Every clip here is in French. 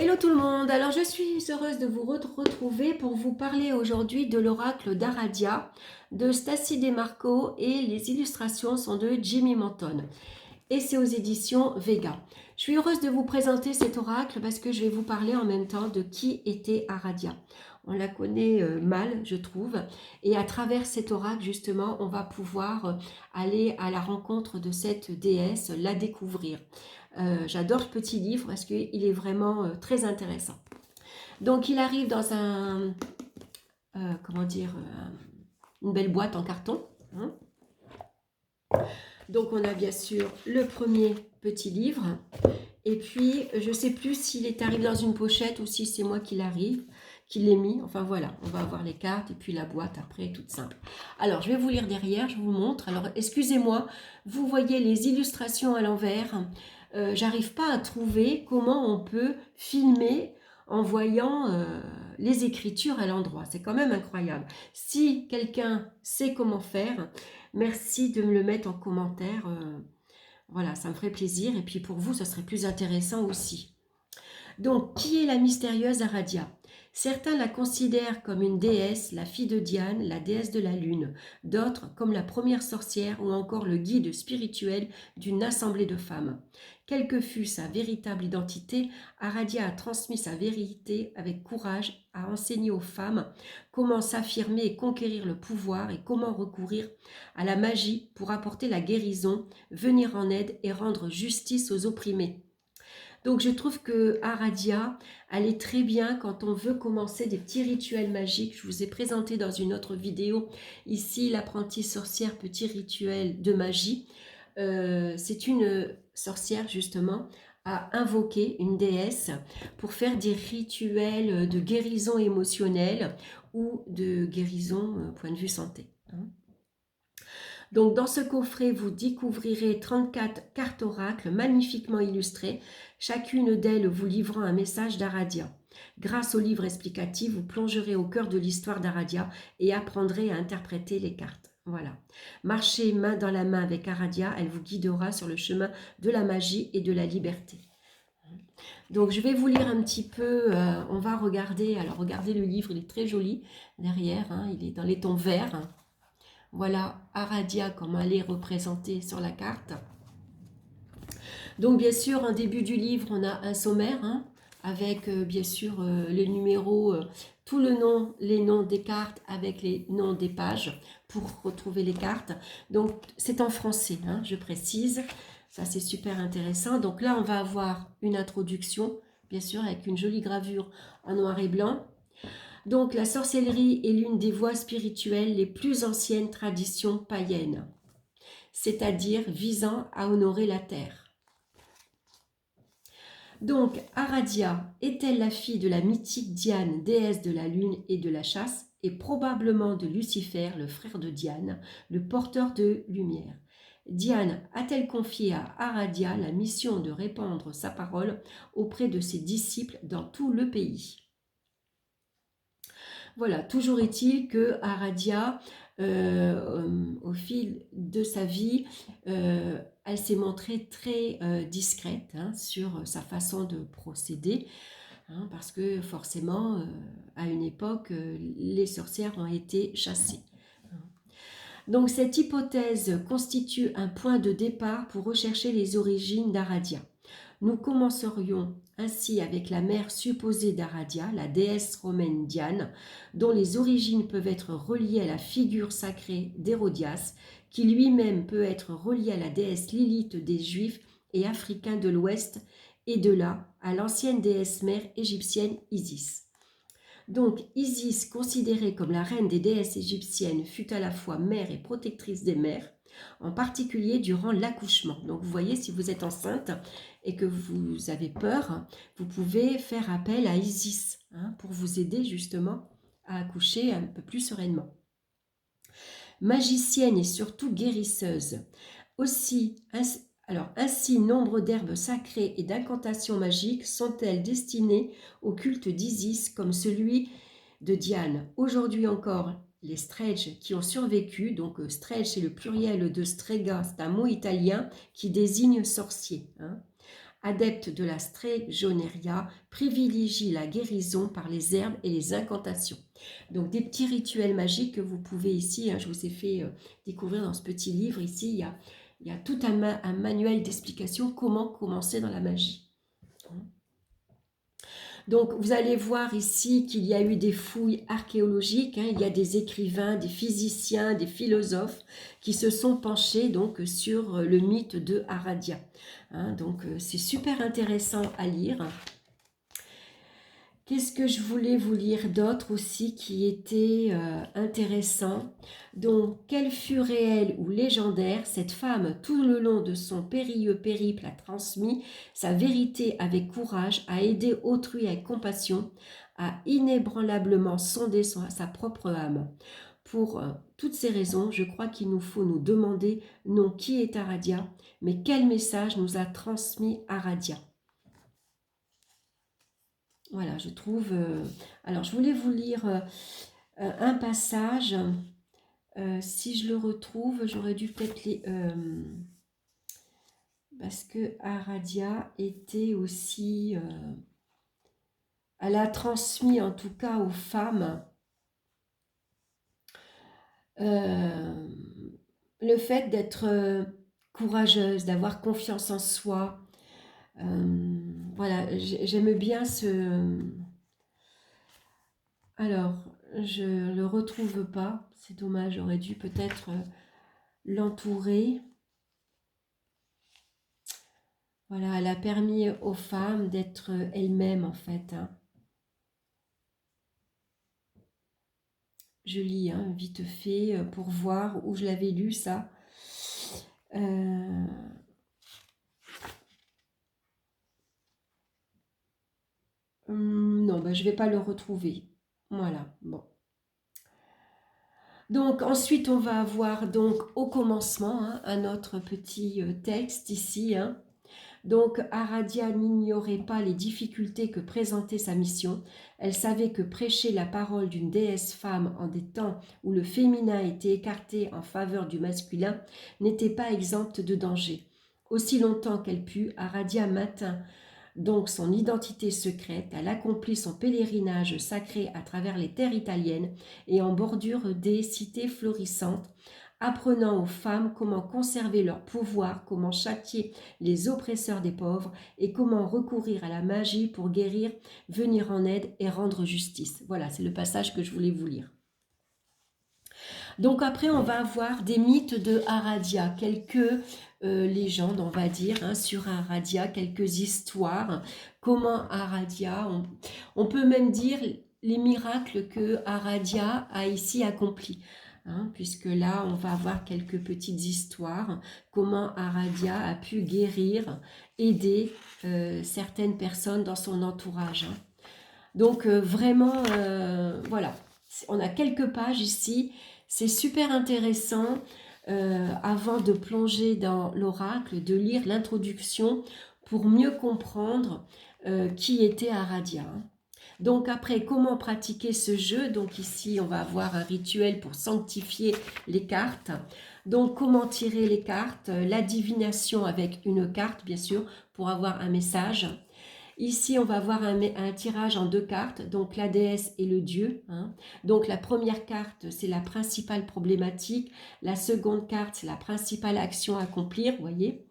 Hello tout le monde, alors je suis heureuse de vous retrouver pour vous parler aujourd'hui de l'oracle d'Aradia de Stacy Demarco et les illustrations sont de Jimmy Menton et c'est aux éditions Vega. Je suis heureuse de vous présenter cet oracle parce que je vais vous parler en même temps de qui était Aradia. On la connaît mal, je trouve, et à travers cet oracle, justement, on va pouvoir aller à la rencontre de cette déesse, la découvrir. J'adore ce petit livre parce qu'il est vraiment très intéressant. Donc, il arrive dans comment dire, une belle boîte en carton. Hein. Donc, on a bien sûr le premier petit livre. Et puis, je ne sais plus s'il est arrivé dans une pochette ou si c'est moi qui l'ai mis. Enfin voilà, on va avoir les cartes et puis la boîte après, toute simple. Alors, je vais vous lire derrière, je vous montre. Alors, excusez-moi, vous voyez les illustrations à l'envers. J'arrive pas à trouver comment on peut filmer en voyant les écritures à l'endroit. C'est quand même incroyable. Si quelqu'un sait comment faire, merci de me le mettre en commentaire. Voilà, ça me ferait plaisir. Et puis pour vous, ce serait plus intéressant aussi. Donc, qui est la mystérieuse Aradia? Certains la considèrent comme une déesse, la fille de Diane, la déesse de la lune. D'autres comme la première sorcière ou encore le guide spirituel d'une assemblée de femmes. Quelle que fût sa véritable identité, Aradia a transmis sa vérité avec courage, a enseigné aux femmes comment s'affirmer et conquérir le pouvoir et comment recourir à la magie pour apporter la guérison, venir en aide et rendre justice aux opprimés. Donc je trouve que Aradia, elle est très bien quand on veut commencer des petits rituels magiques. Je vous ai présenté dans une autre vidéo ici l'apprentie sorcière, petit rituel de magie. C'est une sorcière justement à invoquer une déesse pour faire des rituels de guérison émotionnelle ou de guérison point de vue santé. Donc dans ce coffret, vous découvrirez 34 cartes oracles magnifiquement illustrées, chacune d'elles vous livrant un message d'Aradia. Grâce au livre explicatif, vous plongerez au cœur de l'histoire d'Aradia et apprendrez à interpréter les cartes. Voilà. Marchez main dans la main avec Aradia, elle vous guidera sur le chemin de la magie et de la liberté. Donc je vais vous lire un petit peu, on va regarder, alors regardez le livre, il est très joli derrière, hein, il est dans les tons verts. Voilà Aradia comme elle est représentée sur la carte. Donc bien sûr, en début du livre, on a un sommaire hein, avec bien sûr les numéros, tout le nom, les noms des cartes avec les noms des pages pour retrouver les cartes. Donc c'est en français, hein, je précise. Ça c'est super intéressant. Donc là, on va avoir une introduction, bien sûr, avec une jolie gravure en noir et blanc. Donc la sorcellerie est l'une des voies spirituelles les plus anciennes traditions païennes, c'est-à-dire visant à honorer la terre. Donc Aradia est-elle la fille de la mythique Diane, déesse de la lune et de la chasse, et probablement de Lucifer, le frère de Diane, le porteur de lumière? Diane a-t-elle confié à Aradia la mission de répandre sa parole auprès de ses disciples dans tout le pays? Voilà, toujours est-il que Aradia, au fil de sa vie, elle s'est montrée très discrète hein, sur sa façon de procéder, hein, parce que forcément, à une époque, les sorcières ont été chassées. Donc cette hypothèse constitue un point de départ pour rechercher les origines d'Aradia. Nous commencerions ainsi avec la mère supposée d'Aradia, la déesse romaine Diane, dont les origines peuvent être reliées à la figure sacrée d'Hérodias, qui lui-même peut être relié à la déesse Lilith des Juifs et Africains de l'Ouest, et de là à l'ancienne déesse mère égyptienne Isis. Donc Isis, considérée comme la reine des déesses égyptiennes, fut à la fois mère et protectrice des mères, en particulier durant l'accouchement. Donc vous voyez, si vous êtes enceinte et que vous avez peur, vous pouvez faire appel à Isis hein, pour vous aider justement à accoucher un peu plus sereinement. Magicienne et surtout guérisseuse. Ainsi, nombre d'herbes sacrées et d'incantations magiques sont-elles destinées au culte d'Isis comme celui de Diane. Aujourd'hui encore, les Stretch qui ont survécu, donc Stretch c'est le pluriel de strega, c'est un mot italien qui désigne sorcier. Hein. adepte de la Stregoneria, privilégie la guérison par les herbes et les incantations. Donc des petits rituels magiques que vous pouvez ici, je vous ai fait découvrir dans ce petit livre. Ici, il y a tout un manuel d'explication comment commencer dans la magie. Donc, vous allez voir ici qu'il y a eu des fouilles archéologiques. Il y a des écrivains, des physiciens, des philosophes qui se sont penchés donc sur le mythe de Aradia. Donc, c'est super intéressant à lire. Qu'est-ce que je voulais vous lire d'autre aussi qui était intéressant? Donc, quelle fut réelle ou légendaire, cette femme, tout le long de son périlleux périple, a transmis sa vérité avec courage, a aidé autrui avec compassion, a inébranlablement sondé sa propre âme. Pour toutes ces raisons, je crois qu'il nous faut nous demander non qui est Aradia, mais quel message nous a transmis Aradia. Voilà, je trouve... alors, je voulais vous lire un passage. Si je le retrouve, j'aurais dû peut-être les... parce que Aradia était aussi... elle a transmis, en tout cas, aux femmes le fait d'être courageuse, d'avoir confiance en soi. Voilà, j'aime bien ce... Alors, je ne le retrouve pas, c'est dommage, j'aurais dû peut-être l'entourer. Voilà, elle a permis aux femmes d'être elles-mêmes en fait. Je lis vite fait pour voir où je l'avais lu ça. Non, je ne vais pas le retrouver. Voilà, bon. Donc ensuite on va avoir donc au commencement un autre petit texte ici. Donc Aradia n'ignorait pas les difficultés que présentait sa mission. Elle savait que prêcher la parole d'une déesse femme en des temps où le féminin était écarté en faveur du masculin n'était pas exempte de danger. Aussi longtemps qu'elle put, Aradia maintint donc son identité secrète. Elle accomplit son pèlerinage sacré à travers les terres italiennes et en bordure des cités florissantes, apprenant aux femmes comment conserver leur pouvoir, comment châtier les oppresseurs des pauvres et comment recourir à la magie pour guérir, venir en aide et rendre justice. Voilà, c'est le passage que je voulais vous lire. Donc après, on va avoir des mythes de Aradia, quelques légendes, on va dire, sur Aradia, quelques histoires. Comment Aradia, on peut même dire les miracles que Aradia a ici accomplis. Puisque là, on va avoir quelques petites histoires, comment Aradia a pu guérir, aider certaines personnes dans son entourage. Donc vraiment, voilà, on a quelques pages ici, c'est super intéressant, avant de plonger dans l'oracle, de lire l'introduction pour mieux comprendre qui était Aradia. Donc après, comment pratiquer ce jeu? Donc ici, on va avoir un rituel pour sanctifier les cartes. Donc comment tirer les cartes? La divination avec une carte, bien sûr, pour avoir un message. Ici, on va avoir un tirage en deux cartes, donc la déesse et le dieu. Donc la première carte, c'est la principale problématique. La seconde carte, c'est la principale action à accomplir, vous voyez.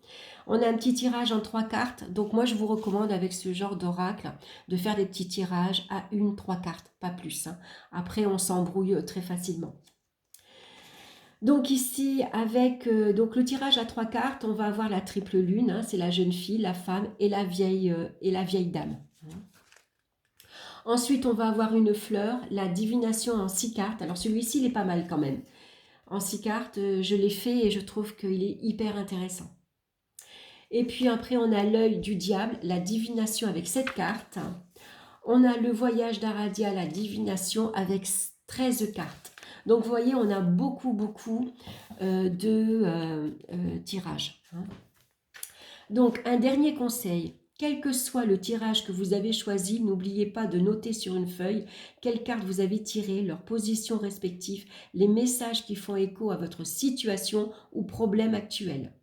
On a un petit tirage en 3 cartes. Donc moi, je vous recommande avec ce genre d'oracle de faire des petits tirages à 1-3 cartes, pas plus. Après, on s'embrouille très facilement. Donc ici, avec donc le tirage à 3 cartes, on va avoir la triple lune. C'est la jeune fille, la femme et la vieille dame. Ensuite, on va avoir une fleur, la divination en 6 cartes. Alors celui-ci, il est pas mal quand même. En 6 cartes, je l'ai fait et je trouve qu'il est hyper intéressant. Et puis après, on a l'œil du diable, la divination avec 7 cartes. On a le voyage d'Aradia, la divination avec 13 cartes. Donc, vous voyez, on a beaucoup de tirages. Donc, un dernier conseil. Quel que soit le tirage que vous avez choisi, n'oubliez pas de noter sur une feuille quelles cartes vous avez tirées, leurs positions respectives, les messages qui font écho à votre situation ou problème actuel.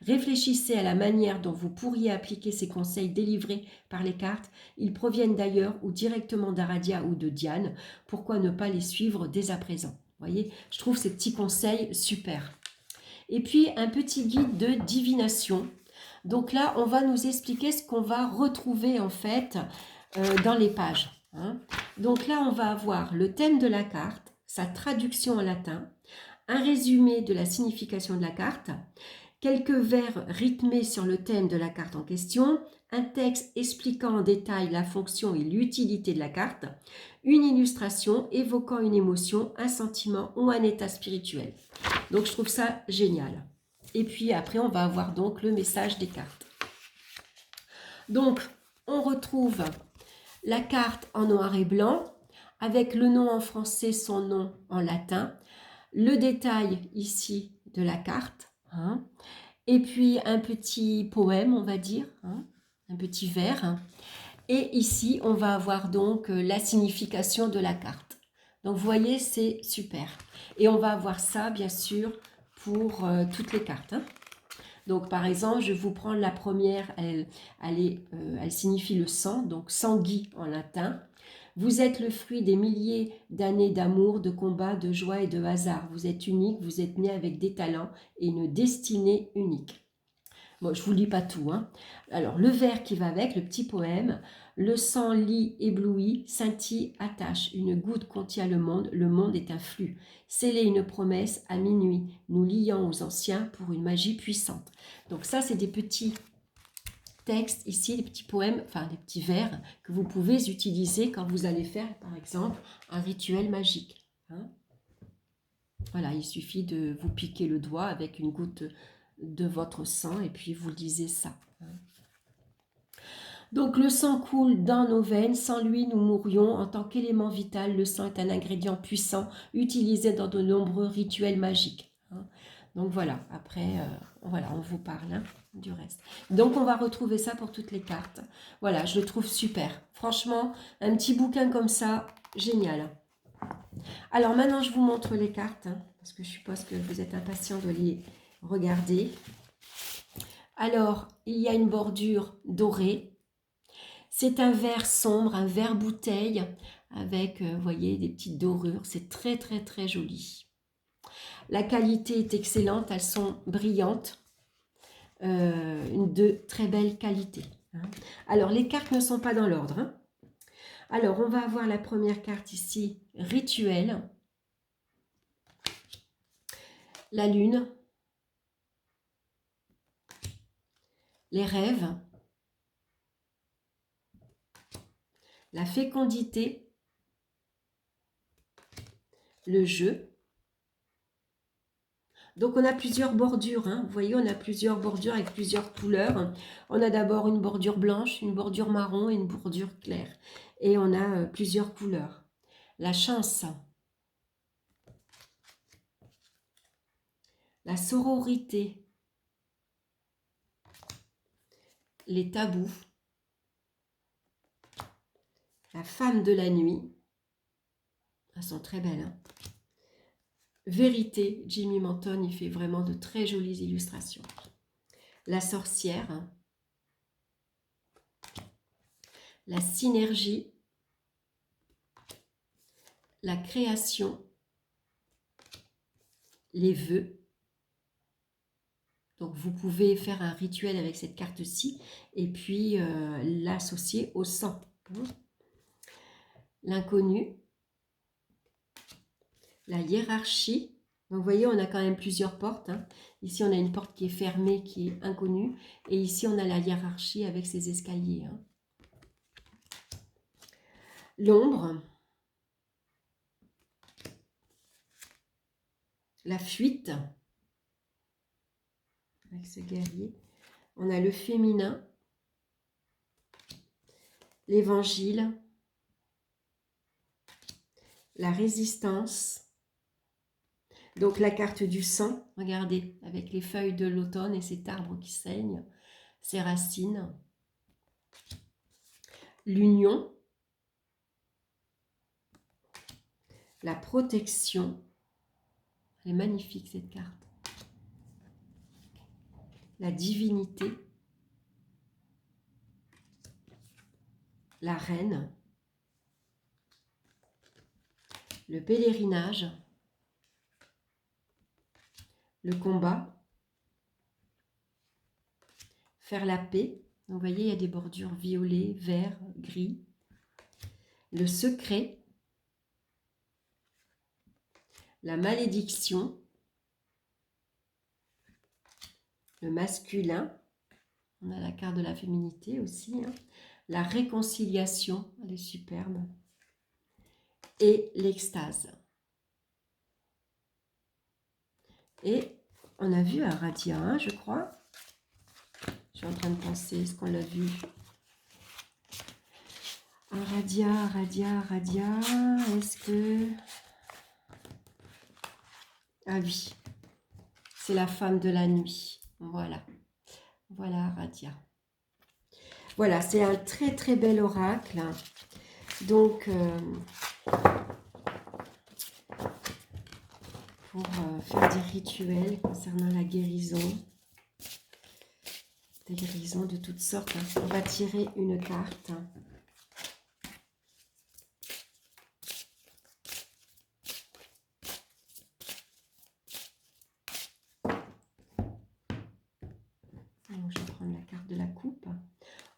Réfléchissez à la manière dont vous pourriez appliquer ces conseils délivrés par les cartes. Ils proviennent d'ailleurs ou directement d'Aradia ou de Diane. Pourquoi ne pas les suivre dès à présent? Vous voyez, je trouve ces petits conseils super. Et puis, un petit guide de divination. Donc là, on va nous expliquer ce qu'on va retrouver en fait dans les pages. Hein. Donc là, on va avoir le thème de la carte, sa traduction en latin, un résumé de la signification de la carte, quelques vers rythmés sur le thème de la carte en question, un texte expliquant en détail la fonction et l'utilité de la carte, une illustration évoquant une émotion, un sentiment ou un état spirituel. Donc je trouve ça génial. Et puis après, on va avoir donc le message des cartes. Donc, on retrouve la carte en noir et blanc, avec le nom en français, son nom en latin, le détail ici de la carte, hein, et puis un petit poème, on va dire, hein, un petit vers. Et ici, on va avoir donc la signification de la carte. Donc, vous voyez, c'est super. Et on va avoir ça, bien sûr, pour toutes les cartes. Hein. Donc, par exemple, je vous prends la première, elle signifie le sang, donc sanguis en latin. Vous êtes le fruit des milliers d'années d'amour, de combat, de joie et de hasard. Vous êtes unique, vous êtes né avec des talents et une destinée unique. Bon, je ne vous lis pas tout. Hein. Alors, le vers qui va avec, le petit poème. Le sang lit, éblouit, scintille, attache. Une goutte contient le monde est un flux. Sceller une promesse à minuit, nous liant aux anciens pour une magie puissante. Donc ça, c'est des petits textes ici, des petits poèmes, enfin des petits vers que vous pouvez utiliser quand vous allez faire, par exemple, un rituel magique. Hein. Voilà, il suffit de vous piquer le doigt avec une goutte de votre sang et puis vous lisez ça. Donc le sang coule dans nos veines, sans lui nous mourrions. En tant qu'élément vital, le sang est un ingrédient puissant utilisé dans de nombreux rituels magiques. Donc voilà, après, voilà, on vous parle hein, du reste. Donc on va retrouver ça pour toutes les cartes. Voilà, je le trouve super. Franchement, un petit bouquin comme ça, génial. Alors maintenant, je vous montre les cartes, hein, parce que je suppose que vous êtes impatient de les regarder. Alors, il y a une bordure dorée. C'est un verre sombre, un verre bouteille, avec, vous voyez, des petites dorures. C'est très, très, très joli. La qualité est excellente, elles sont brillantes, de très belle qualité. Hein. Alors, les cartes ne sont pas dans l'ordre. Hein. Alors, on va avoir la première carte ici, rituel. La lune. Les rêves. La fécondité. Le jeu. Donc, on a plusieurs bordures. Hein. Vous voyez, on a plusieurs bordures avec plusieurs couleurs. On a d'abord une bordure blanche, une bordure marron et une bordure claire. Et on a plusieurs couleurs. La chance. La sororité. Les tabous. La femme de la nuit. Elles sont très belles. Hein. Vérité. Jimmy Manton, il fait vraiment de très jolies illustrations. La sorcière. La synergie. La création. Les vœux. Donc, vous pouvez faire un rituel avec cette carte-ci et puis l'associer au sang. L'inconnu. La hiérarchie. Donc, vous voyez, on a quand même plusieurs portes. Hein. Ici, on a une porte qui est fermée, qui est inconnue. Et ici, on a la hiérarchie avec ses escaliers. Hein. L'ombre. La fuite. Avec ce guerrier. On a le féminin. L'évangile. La résistance. Donc la carte du sang, regardez, avec les feuilles de l'automne et cet arbre qui saigne, ses racines. L'union. La protection. Elle est magnifique cette carte. la divinité, la reine, le pèlerinage, le combat, faire la paix. Donc, vous voyez, il y a des bordures violet, vert, gris. Le secret, la malédiction, le masculin, on a la carte de la féminité aussi, hein. La réconciliation, elle est superbe, et l'extase. Et on a vu un radia, hein, je crois. Je suis en train de penser, est-ce qu'on l'a vu? Un radia, est-ce que... Ah oui, c'est la femme de la nuit. Voilà, voilà radia. Voilà, c'est un très très bel oracle. Donc, pour faire des rituels concernant la guérison, des guérisons de toutes sortes, hein. On va tirer une carte. Donc, je vais prendre la carte de la coupe.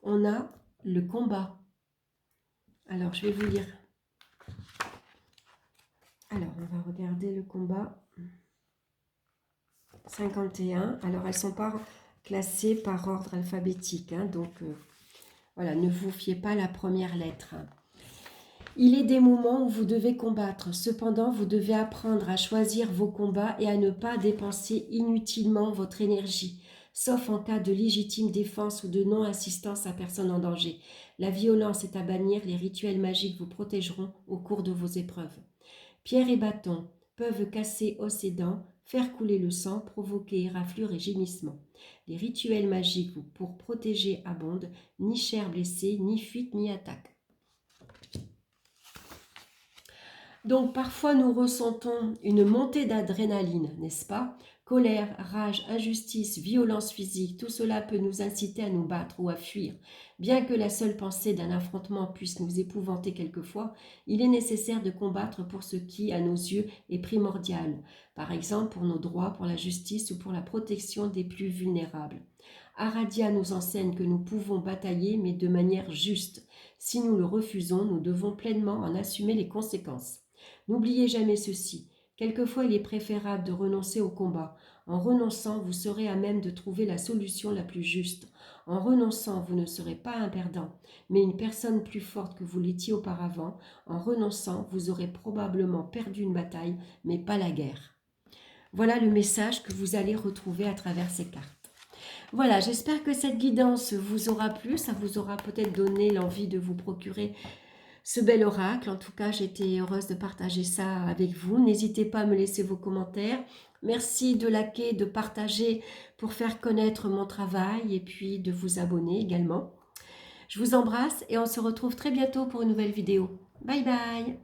On a le combat. Alors, je vais vous lire. Alors, on va regarder le combat. 51. Alors, elles ne sont pas classées par ordre alphabétique, hein, donc voilà, ne vous fiez pas à la première lettre. Il est des moments où vous devez combattre. Cependant, vous devez apprendre à choisir vos combats et à ne pas dépenser inutilement votre énergie, sauf en cas de légitime défense ou de non-assistance à personne en danger. La violence est à bannir, les rituels magiques vous protégeront au cours de vos épreuves. Pierre et bâton peuvent casser os et dents, faire couler le sang, provoquer éraflures et gémissements. Les rituels magiques pour protéger abondent, ni chair blessée, ni fuite, ni attaque. Donc parfois nous ressentons une montée d'adrénaline, n'est-ce pas? Colère, rage, injustice, violence physique, tout cela peut nous inciter à nous battre ou à fuir. Bien que la seule pensée d'un affrontement puisse nous épouvanter quelquefois, il est nécessaire de combattre pour ce qui, à nos yeux, est primordial. Par exemple, pour nos droits, pour la justice ou pour la protection des plus vulnérables. Aradia nous enseigne que nous pouvons batailler, mais de manière juste. Si nous le refusons, nous devons pleinement en assumer les conséquences. N'oubliez jamais ceci. Quelquefois, il est préférable de renoncer au combat. En renonçant, vous serez à même de trouver la solution la plus juste. En renonçant, vous ne serez pas un perdant, mais une personne plus forte que vous l'étiez auparavant. En renonçant, vous aurez probablement perdu une bataille, mais pas la guerre. Voilà le message que vous allez retrouver à travers ces cartes. Voilà, j'espère que cette guidance vous aura plu, ça vous aura peut-être donné l'envie de vous procurer ce bel oracle. En tout cas, j'étais heureuse de partager ça avec vous. N'hésitez pas à me laisser vos commentaires. Merci de liker, de partager pour faire connaître mon travail et puis de vous abonner également. Je vous embrasse et on se retrouve très bientôt pour une nouvelle vidéo. Bye bye!